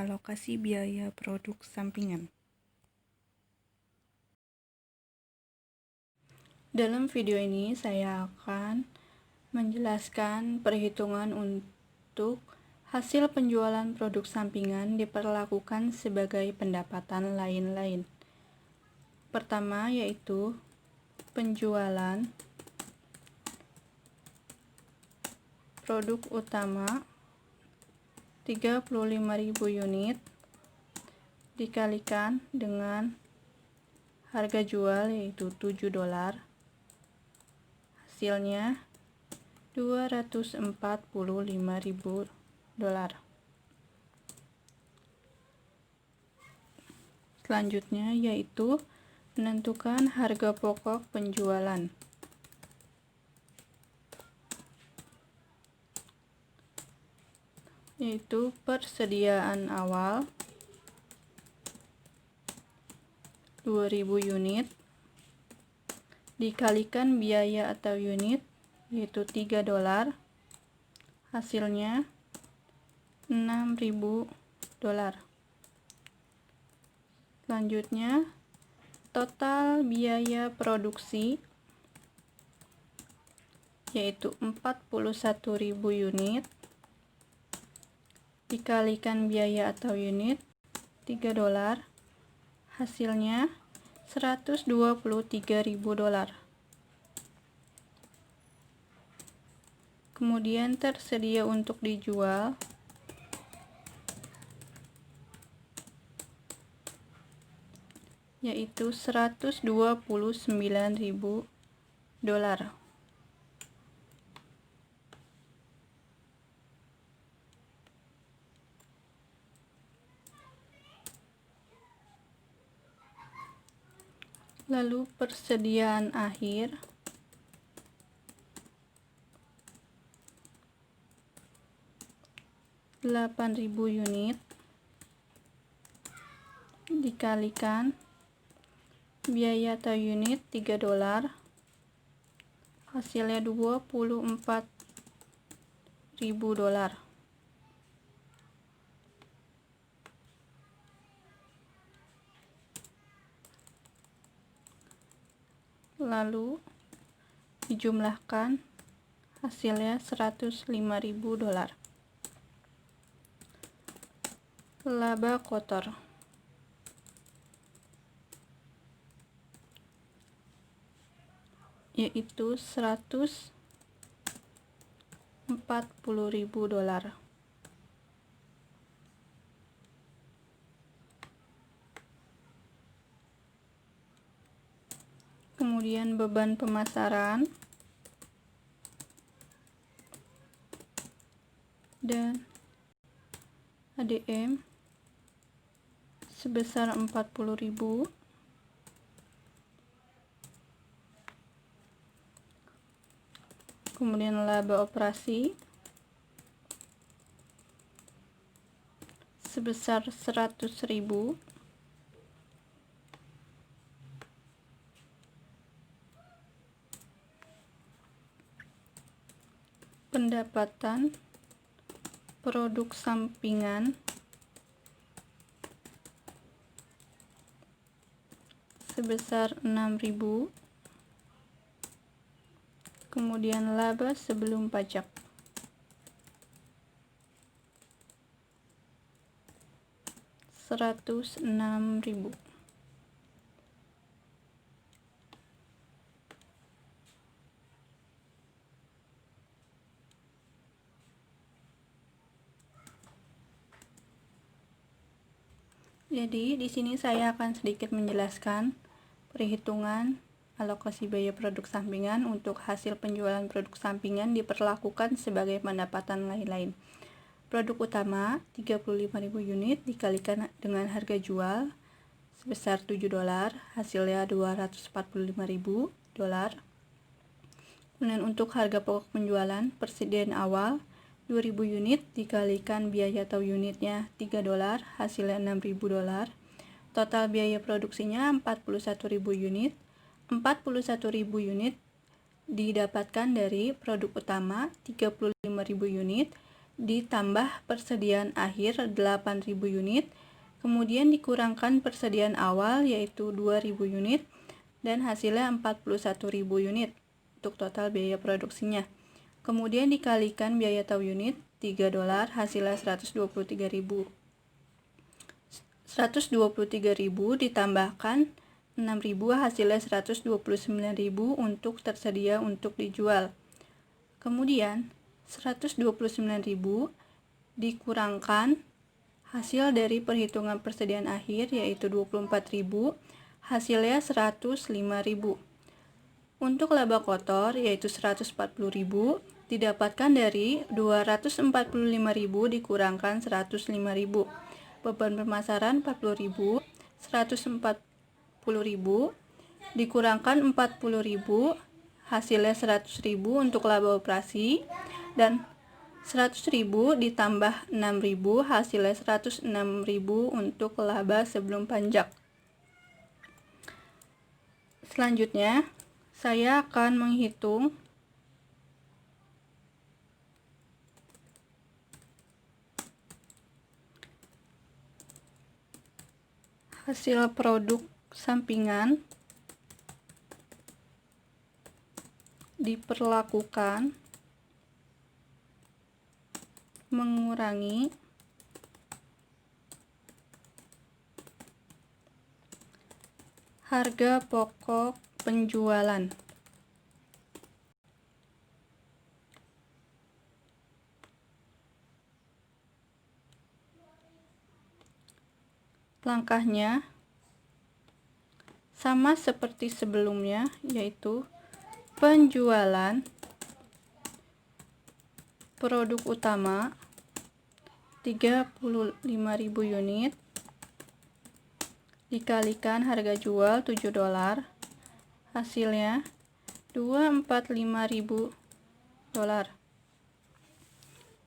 alokasi biaya produk sampingan. Dalam video ini saya akan menjelaskan perhitungan untuk hasil penjualan produk sampingan diperlakukan sebagai pendapatan lain-lain. Pertama yaitu penjualan produk utama 35.000 unit dikalikan dengan harga jual yaitu $7, hasilnya $245.000. Selanjutnya yaitu menentukan harga pokok penjualan. Yaitu persediaan awal 2.000 unit dikalikan biaya atau unit yaitu $3, hasilnya $6.000. Selanjutnya total biaya produksi yaitu 41.000 unit dikalikan biaya atau unit $3, hasilnya $123.000. Kemudian tersedia untuk dijual yaitu $129.000. Lalu persediaan akhir $8.000 unit dikalikan biaya atau unit $3, hasilnya $24.000. Lalu dijumlahkan hasilnya $105.000. Laba kotor yaitu $140.000. Kemudian beban pemasaran dan ADM sebesar $40.000. Kemudian laba operasi sebesar $100.000. Pendapatan produk sampingan sebesar $6.000. Kemudian laba sebelum pajak $106.000. Jadi di sini saya akan sedikit menjelaskan perhitungan alokasi biaya produk sampingan untuk hasil penjualan produk sampingan diperlakukan sebagai pendapatan lain-lain. Produk utama 35.000 unit dikalikan dengan harga jual sebesar $7, hasilnya $245.000. Kemudian untuk harga pokok penjualan persediaan awal 2.000 unit dikalikan biaya atau unitnya $3, hasilnya $6.000. Total biaya produksinya 41.000 unit. 41.000 unit didapatkan dari produk utama 35.000 unit ditambah persediaan akhir 8.000 unit, kemudian dikurangkan persediaan awal yaitu 2.000 unit, dan hasilnya 41.000 unit untuk total biaya produksinya. Kemudian dikalikan biaya tahu unit $3, hasilnya 123.000. 123.000 ditambahkan 6.000, hasilnya 129.000 untuk tersedia untuk dijual. Kemudian 129.000 dikurangkan hasil dari perhitungan persediaan akhir yaitu 24.000, hasilnya 105.000. Untuk laba kotor yaitu 140.000 didapatkan dari 245.000 dikurangkan 105.000. Beban pemasaran 40.000, 140.000 dikurangkan 40.000, hasilnya 100.000 untuk laba operasi, dan 100.000 ditambah 6.000, hasilnya 106.000 untuk laba sebelum pajak. Selanjutnya, saya akan menghitung hasil produk sampingan diperlakukan mengurangi harga pokok penjualan. Langkahnya sama seperti sebelumnya, yaitu penjualan produk utama 35.000 unit dikalikan harga jual $7, hasilnya $245.000.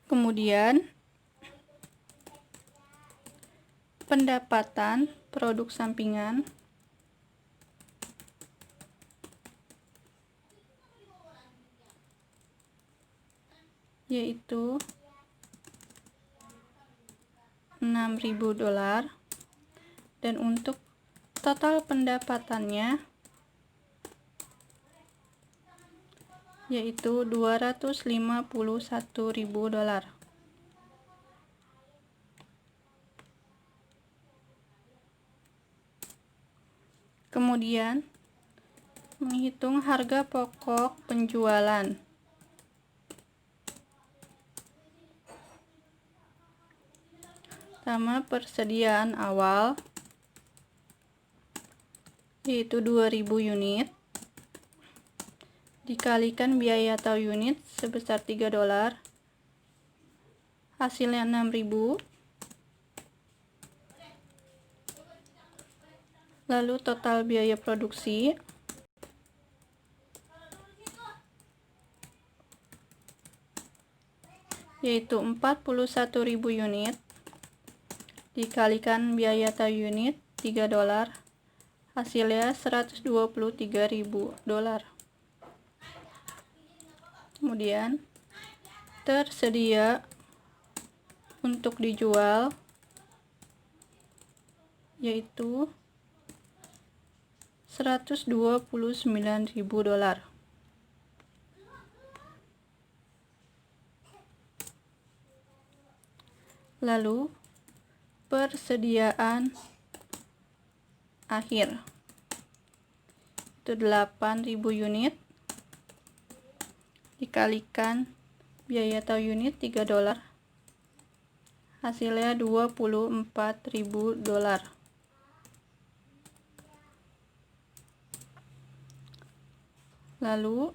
Kemudian pendapatan produk sampingan yaitu $6.000, dan untuk total pendapatannya yaitu $251.000. Kemudian menghitung harga pokok penjualan. Pertama, persediaan awal yaitu 2.000 unit dikalikan biaya tahu unit sebesar $3, hasilnya 6.000. Lalu total biaya produksi yaitu 41.000 unit dikalikan biaya tahu unit $3, hasilnya $123.000. Kemudian tersedia untuk dijual yaitu $129.000. Lalu persediaan akhir itu 8.000 unit dikalikan biaya tahu unit $3, hasilnya $24.000. Lalu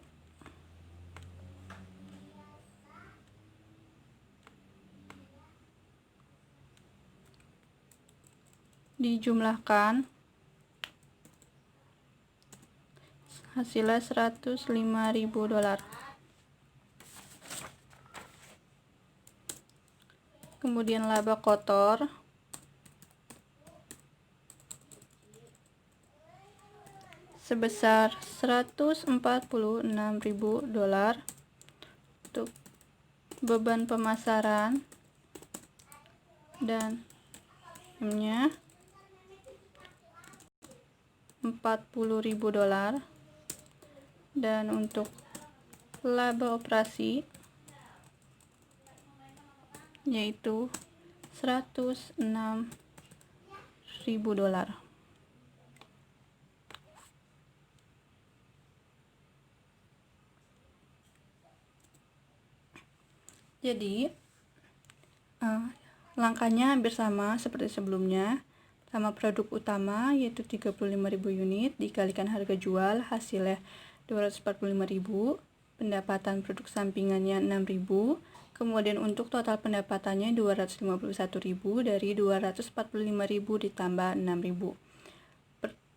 dijumlahkan, hasilnya $105.000. Kemudian laba kotor sebesar $146.000 untuk beban pemasaran dan M-nya $40.000, dan untuk laba operasi yaitu $106.000. Jadi langkahnya hampir sama seperti sebelumnya. Sama produk utama yaitu 35.000 unit dikalikan harga jual, hasilnya 245.000, pendapatan produk sampingannya 6.000, kemudian untuk total pendapatannya 251.000 dari 245.000 ditambah 6.000.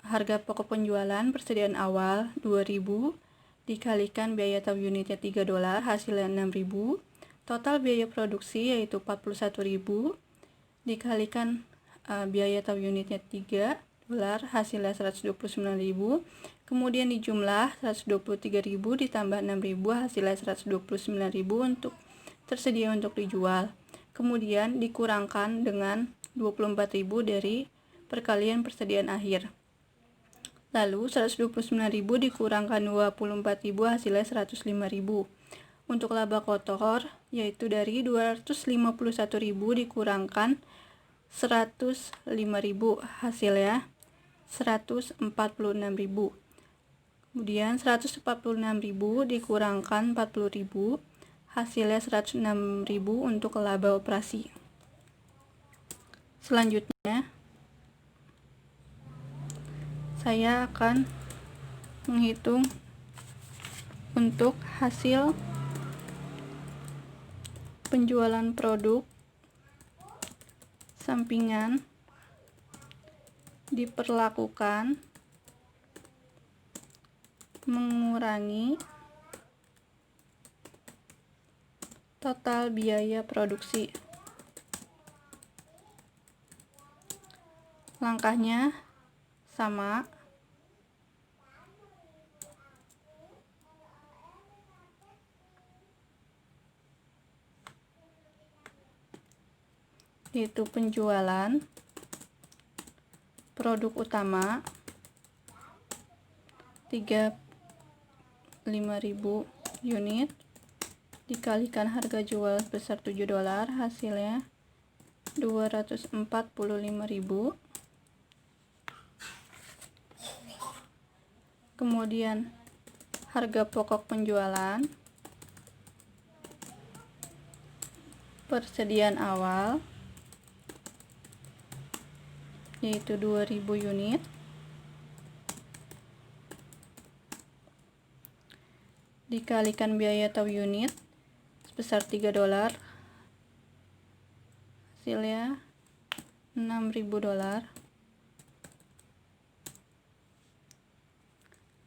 Harga pokok penjualan persediaan awal 2.000 dikalikan biaya tahu unitnya $3, hasilnya 6.000. Total biaya produksi yaitu 41.000 dikalikan biaya tahu unitnya $3, hasilnya 129.000. Kemudian dijumlah 123.000 ditambah 6.000, hasilnya 129.000 untuk tersedia untuk dijual. Kemudian dikurangkan dengan 24.000 dari perkalian persediaan akhir. Lalu 129.000 dikurangkan 24.000, hasilnya 105.000. Untuk laba kotor yaitu dari 251.000 dikurangkan 105.000, hasilnya 146.000. Kemudian 146.000 dikurangkan 40.000, hasilnya 106.000 untuk laba operasi. Selanjutnya saya akan menghitung untuk hasil penjualan produk sampingan diperlakukan mengurangi total biaya produksi. Langkahnya sama, yaitu penjualan produk utama 35.000 unit dikalikan harga jual sebesar $7, hasilnya 245.000. Kemudian harga pokok penjualan persediaan awal yaitu 2.000 unit dikalikan biaya tahu unit sebesar $3, hasilnya $6.000.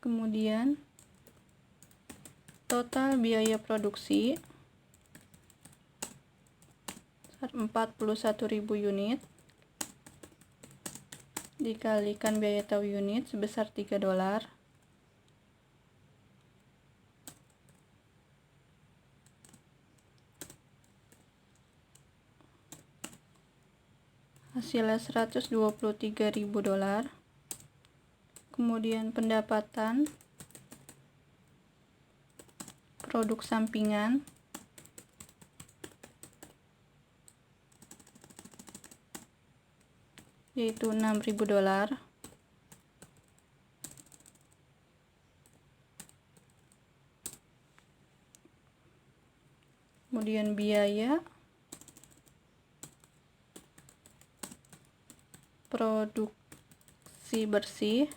Kemudian total biaya produksi 41.000 unit dikalikan biaya tahu unit sebesar $3, hasilnya $123.000. Kemudian pendapatan produk sampingan yaitu $6.000. Kemudian biaya produksi bersih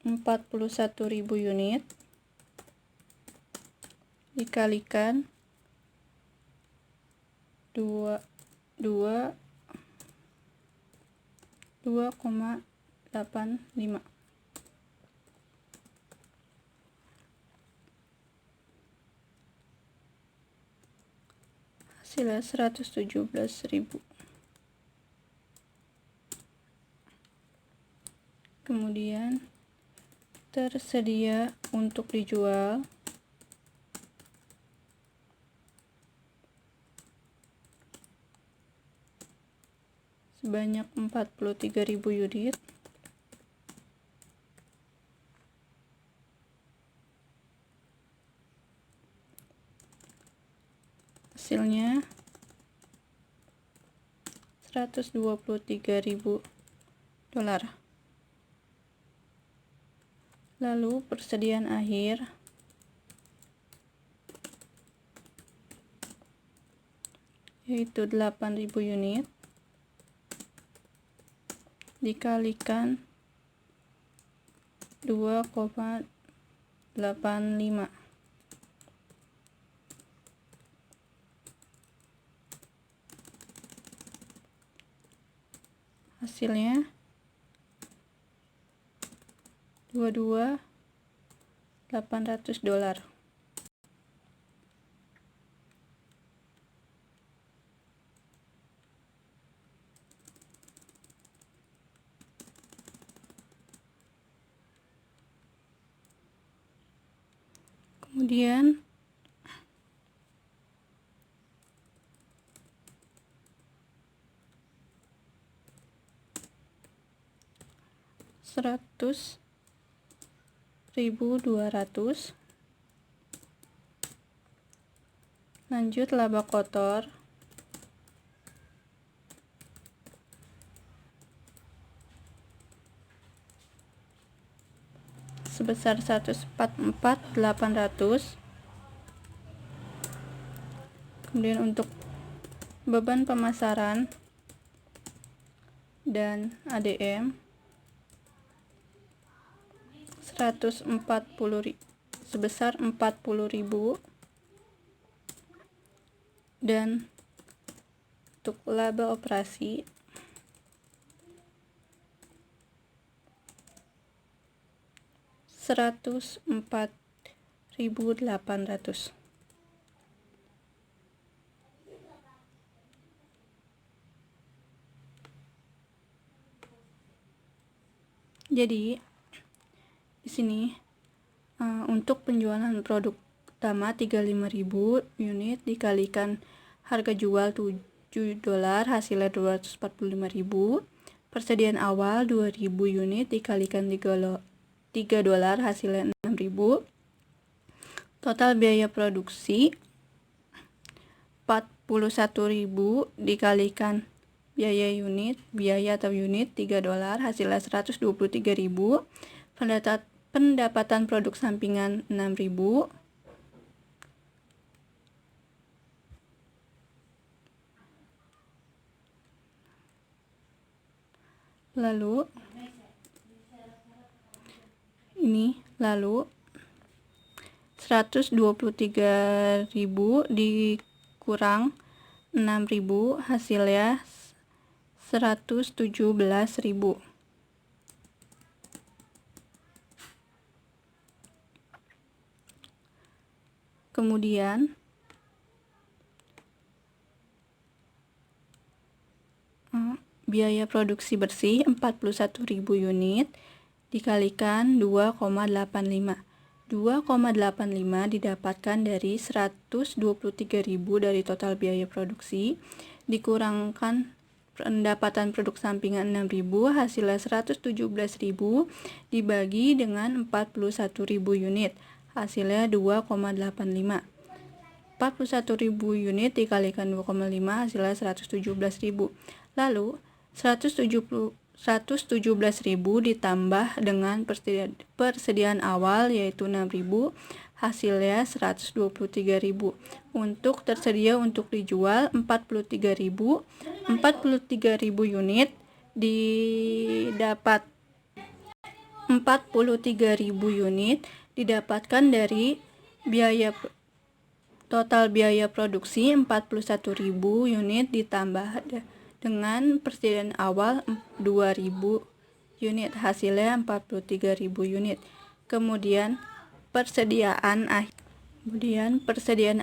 $41.000 unit dikalikan 2,85, hasilnya 117.000. Kemudian tersedia untuk dijual sebanyak 43.000 unit. Hasilnya $123.000. Lalu persediaan akhir yaitu 8.000 unit dikalikan 2,85. Hasilnya $22.800. Kemudian $100.200. Lanjut laba kotor sebesar 144.800. Kemudian untuk beban pemasaran dan ADM sebesar 40.000. Dan untuk laba operasi $104.800. Jadi di sini untuk penjualan produk utama 35.000 unit dikalikan harga jual $7, hasilnya 245.000. Persediaan awal 2.000 unit dikalikan $3, hasilnya 6.000. Total biaya produksi 41.000 dikalikan biaya atau unit $3, hasilnya 123.000. Pendapatan produk sampingan 6.000. Lalu 123.000 dikurang 6.000, hasilnya 117.000. Kemudian biaya produksi bersih 41.000 unit dikalikan 2,85. 2,85 didapatkan dari 123.000 dari total biaya produksi dikurangkan pendapatan produk sampingan 6.000, hasilnya 117.000 dibagi dengan 41.000 unit, hasilnya 2,85. 41.000 unit dikalikan 2,5, hasilnya 117.000. Lalu 117.000 ditambah dengan persediaan awal yaitu 6.000, hasilnya 123.000. Untuk tersedia untuk dijual 43.000 unit didapatkan dari total biaya produksi 41.000 unit ditambah dengan persediaan awal 2.000 unit, hasilnya 43.000 unit. Kemudian persediaan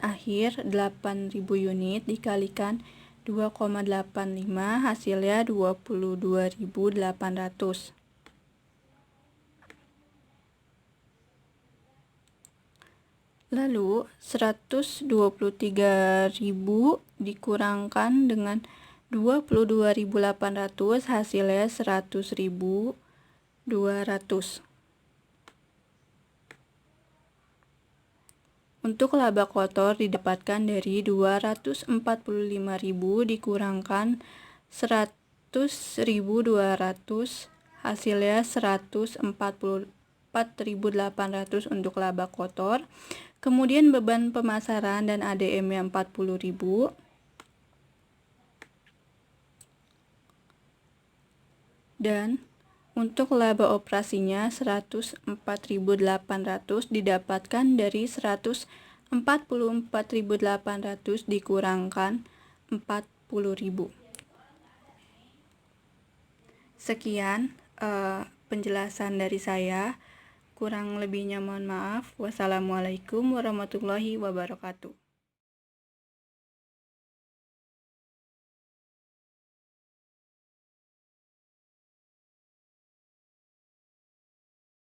akhir 8.000 unit dikalikan 2,85, hasilnya 22.800. Lalu 123.000 dikurangkan dengan 22.800 hasilnya 100.200. Untuk laba kotor didapatkan dari 245.000 dikurangkan 100.200 hasilnya 144.800 untuk laba kotor. Kemudian beban pemasaran dan ADM-nya 40.000. Dan untuk laba operasinya 104.800 didapatkan dari 144.800 dikurangkan 40.000. Sekian penjelasan dari saya. Kurang lebihnya mohon maaf. Wassalamualaikum warahmatullahi wabarakatuh.